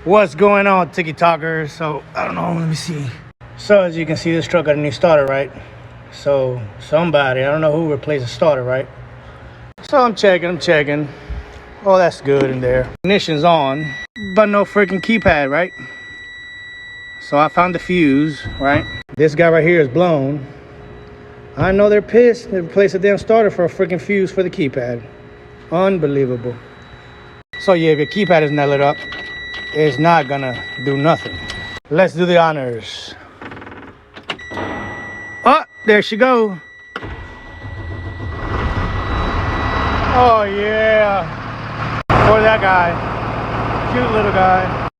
What's going on, Tiki Talkers? So I don't know, let me see. So as you can see, this truck got a new starter, right? So somebody, I don't know who, replaced the starter, right? So I'm checking. Oh, that's good in there. Ignition's on, but no freaking keypad, right? So I found the fuse, right? This guy right here is blown. I know they're pissed. They replaced a damn starter for a freaking fuse for the keypad. Unbelievable. So yeah, if your keypad is not lit up, it's not gonna do nothing. Let's do the honors. Oh, there she go. Oh yeah. For that guy. Cute little guy.